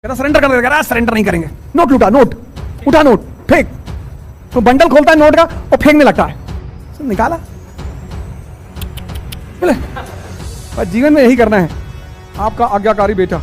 कहता सरेंडर कर देगा, सरेंडर नहीं करेंगे। नोट लूटा, नोट उठा, नोट फेंक। तो बंडल खोलता है नोट का और फेंकने लगता है। निकाला, बोले पर जीवन में यही करना है। आपका आज्ञाकारी बेटा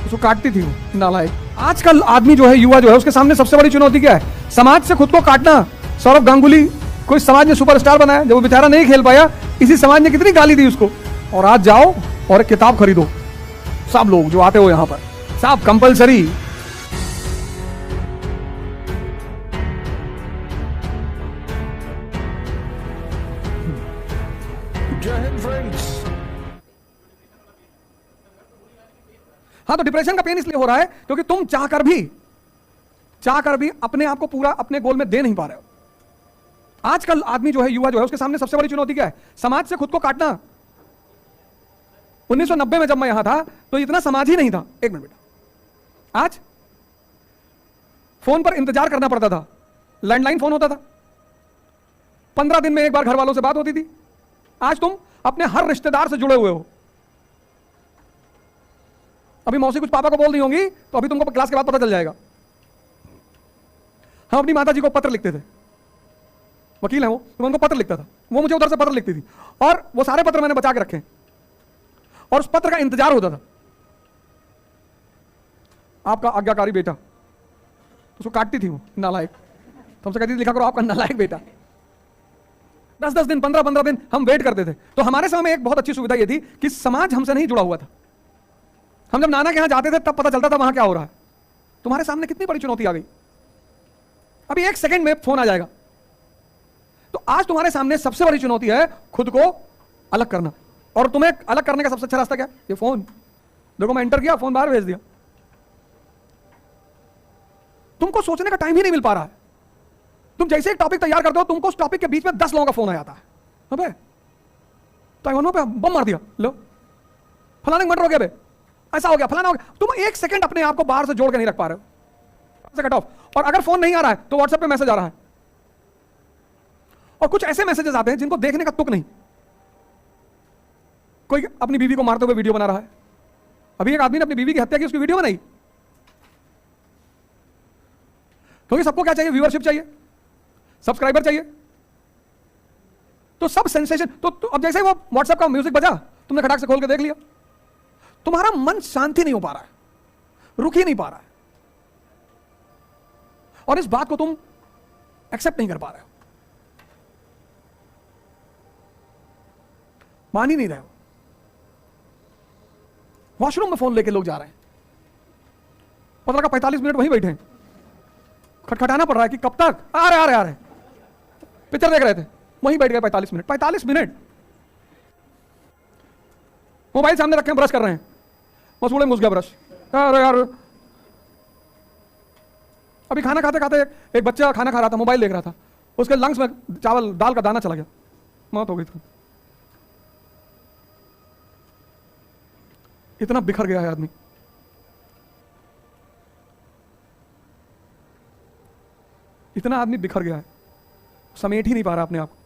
उसको काटती थी वो नालायक। आजकल आदमी जो है, युवा जो है, उसके सामने सबसे बड़ी चुनौती क्या है? समाज से खुद को काटना। सौरव गांगुली कोई समाज ने सुपरस्टार बनाया, जब वो बेचारा नहीं खेल पाया, इसी समाज ने कितनी गाली दी उसको। और आज जाओ और एक किताब खरीदो, सब लोग जो आते हो यहां पर, सब कंपलसरी। हाँ, तो डिप्रेशन का पेन इसलिए हो रहा है क्योंकि तुम चाहकर भी अपने आप को पूरा अपने गोल में दे नहीं पा रहे हो। आजकल आदमी जो है, युवा जो है, उसके सामने सबसे बड़ी चुनौती क्या है? समाज से खुद को काटना। 1990 में जब मैं यहां था तो इतना समाज ही नहीं था। एक मिनट बेटा, आज फोन पर इंतजार करना पड़ता था, लैंडलाइन फोन होता था, 15 दिन में एक बार घर वालों से बात होती थी। आज तुम अपने हर रिश्तेदार से जुड़े हुए हो। अभी मौसी कुछ पापा को बोल दी होंगी तो अभी तुमको क्लास के बाद पता चल जाएगा। हम अपनी माता जी को पत्र लिखते थे, वकील है वो, तो मैं उनको पत्र लिखता था, वो मुझे उधर से पत्र लिखती थी, और वो सारे पत्र मैंने बचा के रखे और उस पत्र का इंतजार होता था। आपका आज्ञाकारी बेटा, तो उसको काटती थी वो नालायक, तो हमसे कहती थी लिखा करो आपका नालायक बेटा। 10-10 दिन, 15-15 दिन हम वेट करते थे। तो हमारे समय में एक बहुत अच्छी सुविधा ये थी कि समाज हमसे नहीं जुड़ा हुआ था। हम जब नाना के यहां जाते थे तब पता चलता था वहां क्या हो रहा है। तुम्हारे सामने कितनी बड़ी चुनौती आ गई। अभी 1 सेकंड में फोन आ जाएगा। तो आज तुम्हारे सामने सबसे बड़ी चुनौती है खुद को अलग करना। और तुम्हें अलग करने का सबसे अच्छा रास्ता क्या? ये फोन। देखो, मैं एंटर किया, फोन बाहर भेज दिया। तुमको सोचने का टाइम ही नहीं मिल पा रहा है। तुम जैसे एक टॉपिक तैयार करते हो, तुमको उस टॉपिक के बीच में 10 लोगों का फोन आ जाता है। अबे ताइवान पे बम मार दिया, लो फलाने मर्डर हो गया, ऐसा हो गया, फलाना हो गया। तुम 1 सेकंड अपने आप को बाहर से जोड़ के नहीं रख पा रहे हो। Cut off. और अगर फोन नहीं आ रहा है तो व्हाट्सएप पे मैसेज आ रहा है, और कुछ ऐसे मैसेजेस आते हैं जिनको देखने का तुक नहीं। कोई अपनी बीवी को मारते हुए वीडियो बना रहा है। अभी एक आदमी ने अपनी बीवी की हत्या की, उसकी वीडियो बनाई, क्योंकि सबको क्या चाहिए? व्यूअरशिप चाहिए, सब्सक्राइबर चाहिए। तो सब सेंसेशन। तो अब जैसे ही वो व्हाट्सएप का म्यूजिक बजा, तुमने खटाक से खोल के देख लिया। तुम्हारा मन शांति नहीं हो पा रहा है, रुक ही नहीं पा रहा है, और इस बात को तुम एक्सेप्ट नहीं कर पा रहे हो, मान ही नहीं रहे हो। वॉशरूम में फोन लेके लोग जा रहे हैं, पता लगा 45 मिनट वहीं बैठे हैं, खटखटाना पड़ रहा है कि कब तक। आ रहे पिक्चर देख रहे थे, वहीं बैठ गए 45 मिनट। मोबाइल सामने रखे हैं, ब्रश कर रहे हैं, मसूड़े में घुस गया ब्रश। अरे यार, अभी खाना खाते खाते एक बच्चा खाना खा रहा था, मोबाइल देख रहा था, उसके लंग्स में चावल दाल का दाना चला गया, मौत हो गई थी। इतना बिखर गया है आदमी। इतना आदमी बिखर गया है, समेट ही नहीं पा रहा अपने आप को।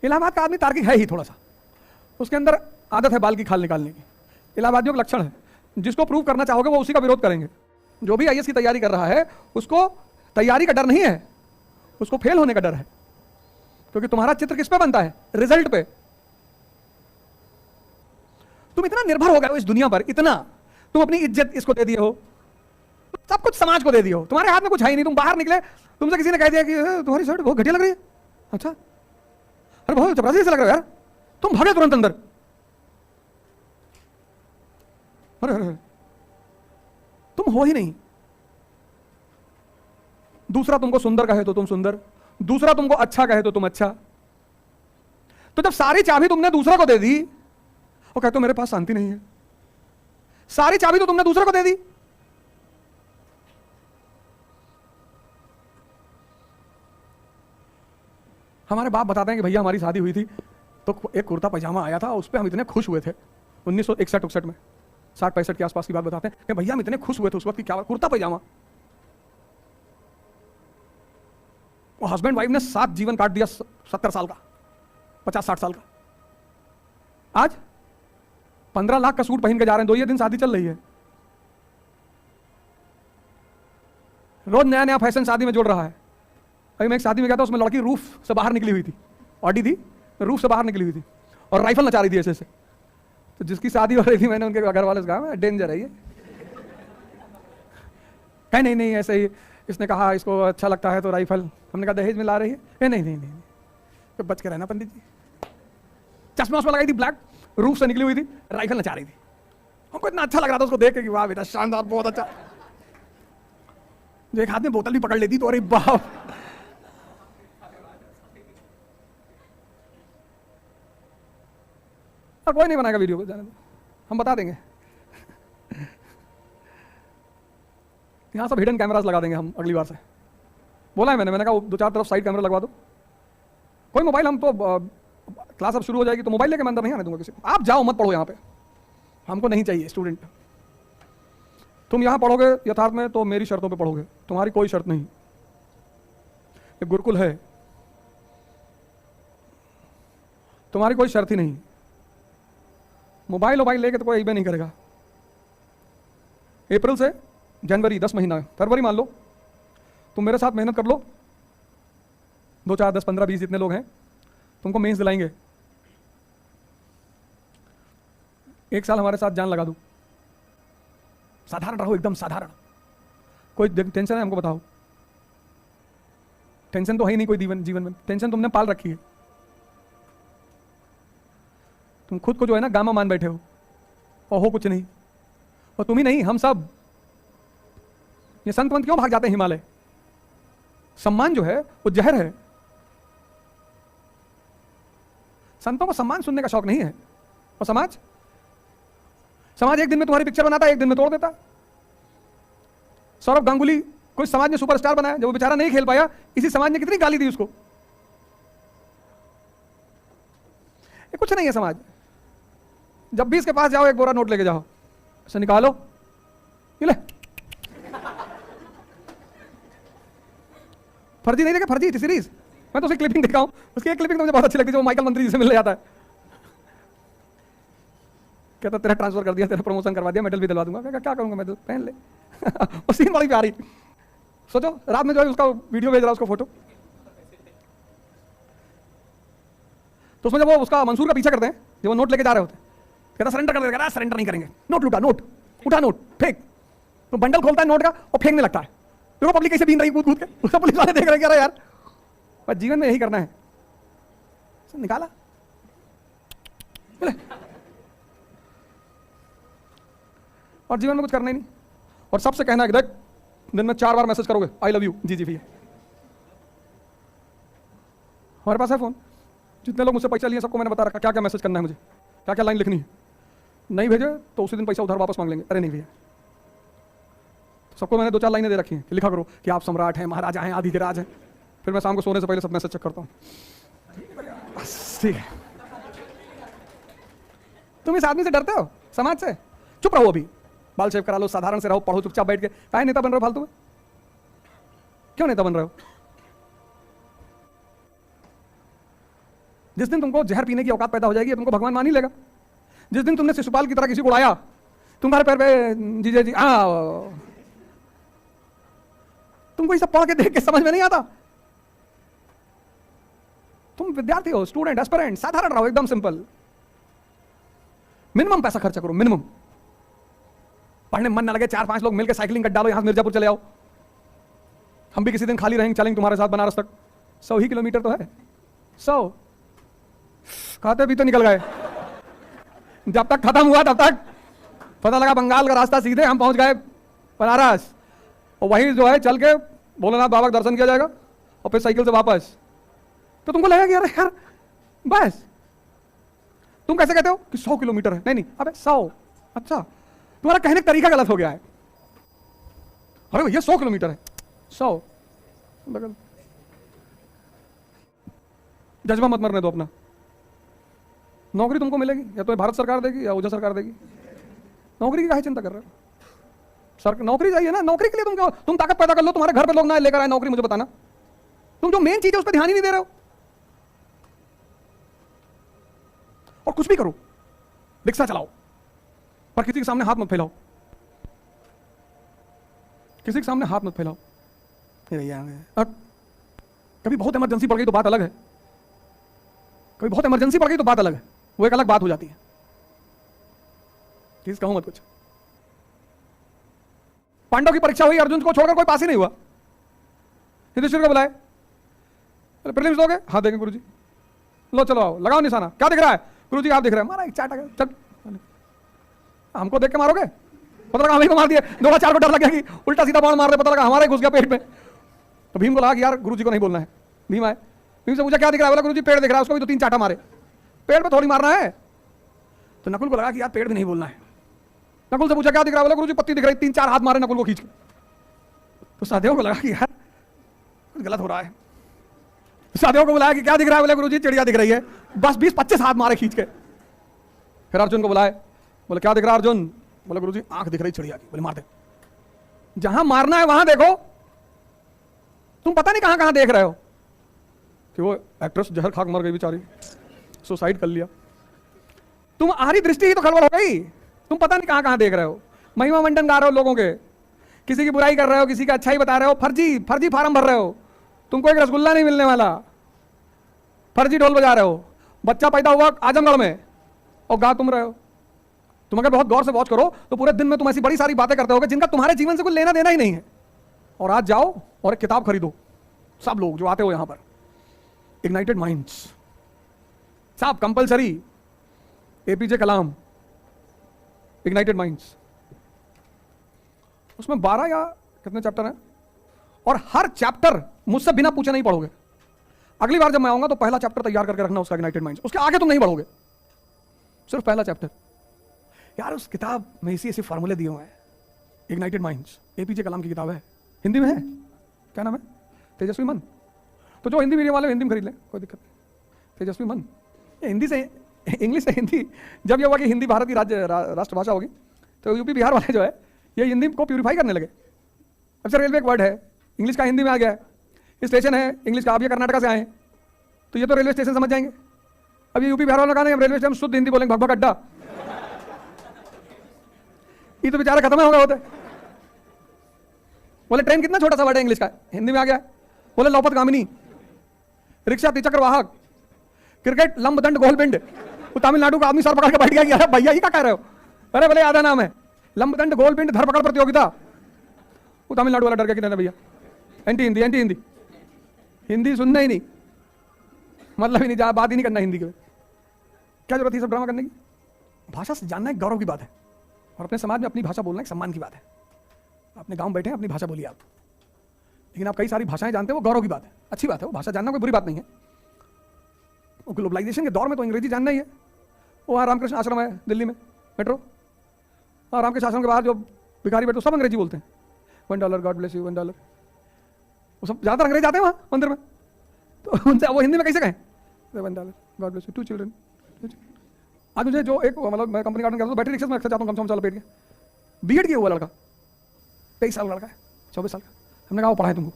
इलाहाबाद का आदमी तार्किक है ही थोड़ा सा, उसके अंदर आदत है बाल की खाल निकालने की। इलाहाबादियों का लक्षण है, जिसको प्रूव करना चाहोगे वो उसी का विरोध करेंगे। जो भी आईएएस की तैयारी कर रहा है, उसको तैयारी का डर नहीं है, उसको फेल होने का डर है। क्योंकि तुम्हारा चित्र किस पे बनता है? रिजल्ट पे। तुम इतना निर्भर हो गए हो इस दुनिया पर, इतना तुम अपनी इज्जत इसको दे दिए हो, सब कुछ समाज को दे दिए हो, तुम्हारे हाथ में कुछ है ही नहीं। तुम बाहर निकले, तुमसे किसी ने कह दिया कि तुम्हारी शर्ट बहुत घटिया लग रही है। अच्छा, अरे बहुत चपरासी से लग रहा है यार, तुम भागे तुरंत अंदर। अरे तुम हो ही नहीं। दूसरा तुमको सुंदर कहे तो तुम सुंदर, दूसरा तुमको अच्छा कहे तो तुम अच्छा। तो जब सारी चाबी तुमने दूसरा को दे दी, और कहते हो मेरे पास शांति नहीं है, सारी चाबी तो तुमने दूसरे को दे दी। हमारे बाप बताते हैं कि भैया हमारी शादी हुई थी तो एक कुर्ता पैजामा आया था, उस पर हम इतने खुश हुए थे 1961-62 में, 60-65 के आसपास की बात बताते हैं कि भैया हम इतने खुश हुए थे उस वक्त की, क्या कुर्ता पैजामा। वो हस्बैंड वाइफ ने 7 जीवन काट दिया 70 साल का। 50-60 साल का। आज 15 लाख का सूट पहन के जा रहे हैं, 2 ही दिन शादी चल रही है, रोज नया नया फैशन शादी में जोड़ रहा है। अभी मैं एक शादी में गया था, उसमें लड़की रूफ से बाहर निकली हुई थी, ऑडी थी, रूफ से बाहर निकली हुई थी और राइफल नचा रही थी ऐसे से। तो जिसकी शादी हो रही थी, मैंने उनके घर वाले से कहा डेंजर है ये। है नहीं नहीं ऐसे ही, इसने कहा इसको अच्छा लगता है तो राइफल। हमने कहा दहेज में ला रही है? नहीं नहीं नहीं, तो बच के रहना पंडित जी। चश्मा उसमें लगाई थी ब्लैक, रूफ से निकली हुई थी, राइफल नचा रही थी। हमको इतना अच्छा लग रहा था उसको देख के कि वाह बेटा शानदार, बहुत अच्छा। जो एक हाथ में बोतल भी पकड़ लेती तो अरे बाप। और कोई नहीं बनाएगा वीडियो को, जाने दो, हम बता देंगे। यहां सब हिडन कैमरास लगा देंगे हम अगली बार से। बोला है मैंने कहा 2-4 तरफ साइड कैमरा लगवा दो। कोई मोबाइल, हम तो क्लास अब शुरू हो जाएगी तो मोबाइल लेके मैं अंदर नहीं आने दूंगा किसी को। आप जाओ, मत पढ़ो यहाँ पे, हमको नहीं चाहिए स्टूडेंट। तुम यहाँ पढ़ोगे यथार्थ में तो मेरी शर्तों पे पढ़ोगे, तुम्हारी कोई शर्त नहीं। एक गुरुकुल है, तुम्हारी कोई शर्त ही नहीं। मोबाइल लेके तो कोई एबे नहीं करेगा। अप्रैल से जनवरी 10 महीना, फरवरी मान लो, तुम मेरे साथ मेहनत कर लो, 2, 4, 10, 15, 20 जितने लोग हैं, तुमको मेंस दिलाएंगे। 1 साल हमारे साथ जान लगा दो, साधारण रहो, एकदम साधारण। कोई टेंशन है हमको बताओ? टेंशन तो है ही नहीं कोई जीवन में। टेंशन तुमने पाल रखी है, तुम खुद को जो है ना गामा मान बैठे हो और हो कुछ नहीं। और तुम ही नहीं, हम सब। ये संत पंत क्यों भाग जाते हैं हिमालय? सम्मान जो है वो जहर है। संतों को सम्मान सुनने का शौक नहीं है। और समाज एक दिन में तुम्हारी पिक्चर बनाता है, एक दिन में तोड़ देता। सौरभ गांगुली कोई समाज ने सुपरस्टार बनाया, जब वो बेचारा नहीं खेल पाया, इसी समाज ने कितनी गाली दी उसको। ये कुछ नहीं है समाज। जब भी इसके पास जाओ, एक बोरा नोट लेके जाओ, इसे निकालो, ये ले। फर्जी नहीं देखे, फर्जी थी सीरीज। मैं तो उसकी क्लिपिंग देखा हूं, उसकी एक क्लिपिंग तो मुझे बहुत अच्छी लगती है, जो माइकल मंत्री जी से मिलने जाता है। कहता तेरा ट्रांसफर कर दिया, तेरा प्रमोशन करवा दिया, मेडल भी दिलवा दूंगा। क्या करूंगा मेडल, पहन ले। वो सीन बड़ी प्यारी। सोचो रात में जो है उसका वीडियो भेज रहा, उसको फोटो, तो उसमें जब वो उसका मंसूर का पीछा करते हैं, जब वो नोट लेके जा रहे होते, कहता सरेंडर कर देगा। सरेंडर नहीं करेंगे, नोट लूटा, नोट उठा, नोट फेंक। तो बंडल खोलता है नोट का और फेंकने लगता है। देखो पब्लिक कैसे बीन रही कूद के, उसका पुलिस वाले देख रहे हैं यार। पर जीवन में यही करना है, निकाला और जीवन में कुछ करना ही नहीं। और सबसे कहना है कि देख, दिन में 4 बार मैसेज करोगे आई लव यू, जी भैया। हमारे पास है फोन, जितने लोग मुझसे पैसा लिए सबको मैंने बता रखा क्या क्या मैसेज करना है, मुझे क्या क्या लाइन लिखनी है। नहीं भेजे तो उसी दिन पैसा उधार वापस मांग लेंगे। अरे नहीं भैया, सबको मैंने 2-4 लाइनें दे रखी हैं कि लिखा करो कि आप सम्राट हैं, महाराजा हैं, आदिराज हैं। फिर मैं शाम को सोने से पहले सब मैसेज चेक करता हूँ। ठीक है, तुम इस आदमी से डरते हो, समाज से? चुप रहो, अभी बाल शेव करा लो, साधारण से रहो, पढ़ो चुपचाप बैठ के। काहे नेता बन रहे हो फालतू में? क्यों नेता बन रहे हो? जिस दिन तुमको जहर पीने की औकात पैदा हो जाएगी, तुमको भगवान मान ही लेगा। जिस दिन तुमने शिशुपाल की तरह किसी को उड़ाया, तुम्हारे पैर पे जीजे जी, तुमको ये सब पढ़ के देख के समझ में नहीं आता। तुम विद्यार्थी हो, स्टूडेंट, एस्पिरेंट, साधारण रहो, एकदम सिंपल। मिनिमम पैसा खर्चा करो, मिनिमम। पढ़ने मन ना लगे, 4-5 लोग मिलकर साइकिलिंग कर डालो, यहां से मिर्जापुर चले आओ। हम भी किसी दिन खाली रहेंगे, चलेंगे तुम्हारे साथ बनारस तक। 100 ही किलोमीटर तो है, 100 खाते भी तो निकल गए। जब तक खत्म हुआ तब तक पता लगा बंगाल का रास्ता सीधे, हम पहुंच गए बनारस। और वहीं जो है चल के भोलेनाथ बाबा का दर्शन किया जाएगा और फिर साइकिल से वापस। तो तुमको लगेगा कि यार बस। तुम कैसे कहते हो कि 100 किलोमीटर है? नहीं अबे 100, अच्छा तुम्हारा कहने का तरीका गलत हो गया है। अरे भैया 100 किलोमीटर है, 100 बगल। जज्बा मत मरने दो अपना। नौकरी तुमको मिलेगी, या तो भारत सरकार देगी या ओझा सरकार देगी। नौकरी की काहे चिंता कर रहे हो? नौकरी चाहिए ना, नौकरी के लिए तुम ताकत पैदा कर लो। तुम्हारे घर पे लोग ना लेकर आए नौकरी, मुझे बताना। तुम जो मेन चीज है उस पर ध्यान ही नहीं दे रहे हो। और कुछ भी करो, रिक्शा चलाओ, पर किसी के सामने हाथ मत फैलाओ, किसी के सामने हाथ मत फैलाओ। और कभी बहुत इमरजेंसी पड़ गई तो बात अलग है, कभी बहुत इमरजेंसी पड़ गई तो बात अलग है, वो एक अलग बात हो जाती है। चीज कहूं मत कुछ। पांडव की परीक्षा हुई, अर्जुन को छोड़कर कोई पास ही नहीं हुआ। युधिष्ठिर को बुलाए, प्रीलिम्स दोगे? हाँ देंगे गुरुजी। लो चलो आओ, लगाओ निशाना, क्या दिख रहा है? गुरुजी आप दिख रहे हैं। मारा एक चाटा, चल हमको देख के मारोगे? पता लगा हमें को मार दिया, 2-4 को डर लग गया कि उल्टा सीधा बाण मार दे, पता लगा हमारे घुस गया पेट में। तो भीम को लगा कि यार गुरुजी को नहीं बोलना है। भीम आए, भीम से पूछा क्या दिख रहा है? बोला गुरुजी पेड़ दिख रहा है। उसको भी तो 3 चाटा मारे, पेड़ पे थोड़ी मारना है। तो नकुल को लगा कि यार पेड़ भी नहीं बोलना है। नकुल से पूछा क्या दिख रहा है? बोला गुरुजी पत्ती दिख रही। 3-4 हाथ मारे नकुल को खींच के। तो सहदेव को लगा कि यार कुछ गलत हो रहा है। सहदेव को बुलाया कि क्या दिख रहा है? बोले गुरुजी चिड़िया दिख रही है। बस 20-25 हाथ मारे खींच के। फिर अर्जुन को बुलाए, बोले क्या दिख रहा है अर्जुन? बोले गुरुजी आंख दिख रही चिड़िया की। बोले मार दे, जहां मारना है वहां देखो, तुम पता नहीं कहां कहां देख रहे हो। कि वो एक्ट्रेस जहर खाक मर गई बेचारी, सुसाइड कर लिया। तुम आरी दृष्टि ही तो खलबल हो गई, तुम पता नहीं कहां कहां देख रहे हो। महिमा मंडन गा रहे हो लोगों के, किसी की बुराई कर रहे हो, किसी का अच्छाई बता रहे हो, फर्जी फार्म भर रहे हो। तुमको एक रसगुल्ला नहीं मिलने वाला, फर्जी ढोल बजा रहे हो। बच्चा पैदा हुआ आजमगढ़ में और गा तुम रहे हो। तुम अगर बहुत गौर से वॉच करो तो पूरे दिन में तुम ऐसी बड़ी सारी बातें करते होगे जिनका तुम्हारे जीवन से कोई लेना देना ही नहीं है। और आज जाओ और एक किताब खरीदो, सब लोग जो आते हो यहां पर, इग्नाइटेड माइंड्स, सब कंपलसरी, एपीजे कलाम, इग्नाइटेड माइंड्स। उसमें 12 या कितने चैप्टर हैं, और हर चैप्टर मुझसे बिना पूछे नहीं पढ़ोगे। अगली बार जब मैं आऊंगा तो पहला चैप्टर तैयार करके रखना उसका, इग्नाइटेड माइंड्स। उसके आगे तुम नहीं बढ़ोगे, सिर्फ पहला चैप्टर। यार उस किताब में ऐसे फॉर्मूले दिए हुए हैं। इग्नाइटेड माइंड्स एपीजे कलाम की किताब है, हिंदी में है। क्या नाम है? तेजस्वी मन। तो जो हिंदी मीडियम वाले हिंदी में खरीद लें, कोई दिक्कत नहीं। तेजस्वी मन। ये हिंदी से इंग्लिश से हिंदी, जब ये हुआ कि हिंदी भारत की राष्ट्रभाषा होगी तो यूपी बिहार वाले जो है ये हिंदी को प्यूरिफाई करने लगे। अच्छा रेलवे एक वर्ड है इंग्लिश का हिंदी में आ गया है, स्टेशन है इंग्लिश का, अब ये कर्नाटक से आए तो ये तो रेलवे स्टेशन समझ जाएंगे। अब ये यूपी बिहार वालों का नहीं, हम रेलवे स्टेशन शुद्ध हिंदी बोलेंगे, भगभग अड्डा। ये तो बेचारा खत्म हो गए होते। बोले ट्रेन कितना छोटा सा वर्ड है इंग्लिश का, हिंदी में आ गया। बोले लौपत गामिनी, रिक्शा त्रिचक्र वाहक, क्रिकेट लंबदंड गोलपिंड। वो तमिलनाडु का आदमी सर पकड़ के बैठ गया कि अरे भैया ही क्या कह रहे हो? अरे बोले आधा नाम है लंबदंड गोलपिंड धरपकड़ प्रतियोगिता। वो तमिलनाडु वाला डर गया कि नहीं भैया एंटी हिंदी, एंटी हिंदी, हिंदी सुनना ही नहीं, मतलब ही नहीं, बात ही नहीं करना हिंदी के। क्या जरूरत है सब ड्रामा करने की? भाषा से जानना एक गौरव की बात है, और अपने समाज में अपनी भाषा बोलना एक सम्मान की बात है। अपने गांव बैठे हैं, अपनी भाषा बोलिए आप। लेकिन आप कई सारी भाषाएं जानते हो, वो गौरव की बात है, अच्छी बात है। वो भाषा जानना कोई बुरी बात नहीं है। ग्लोबलाइजेशन के दौर में तो अंग्रेजी जानना ही है। वो वहाँ रामकृष्ण आश्रम है दिल्ली में, मेट्रो, और रामकृष्ण आश्रम के बाहर जो भिखारी बैठे सब अंग्रेजी बोलते हैं। $1 गॉड ब्लेस यू, $1। वो सब ज़्यादातर अंग्रेज आते हैं वहाँ मंदिर में, तो उनसे वो हिंदी में कैसे कहें? $1 गॉड ब्लेस यू, 2 चिल्ड्रन। आज मुझे जो एक मतलब मैं कंपनी गार्डन करता हूँ, बैटरी रिक्शा में अक्सर जाता हूँ, कम से कम साल पेट के बीएड किया हुआ लड़का, 23 साल लड़का है, 24 साल का। हमने कहा वो पढ़ाए तुमको,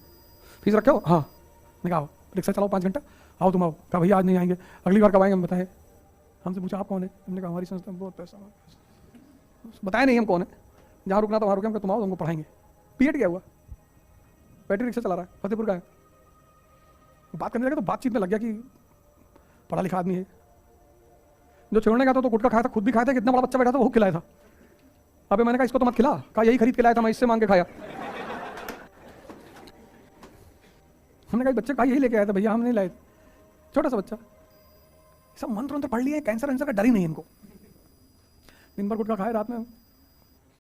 फीस रखे हो? हाँ। मैंने कहा रिक्शा चलाओ 5 घंटा, आओ तुम आओ। कहा भैया आज नहीं आएंगे, अगली बार कब आएंगे हम बताएं। हमसे पूछा आप कौन है? हमने कहा हमारी संस्था में बहुत पैसा, बताया नहीं हम कौन है, जहाँ रुकना था वहाँ रुके। हम तुम आओ तुमको पढ़ाएंगे। बीएड किया हुआ, बैटरी रिक्शा चला रहा है, फतेहपुर का है। बात करने लगा तो बातचीत में लग गया कि पढ़ा लिखा आदमी है। जो छोड़ने गया था तो गुटखा खाया था, खुद भी खाया था, कितना बड़ा बच्चा बैठा था वो खिलाया था। अबे मैंने कहा इसको तो मत खिला, कहा यही खरीद के लाया था, मैं इससे मांग के खाया। हमने कहा बच्चे कहा यही लेके आया था भैया, हम नहीं लाए, छोटा सा बच्चा। सब मंत्र पढ़ लिए, कैंसर वैंसर का डर ही नहीं इनको। दिन भर गुटखा खाए, रात में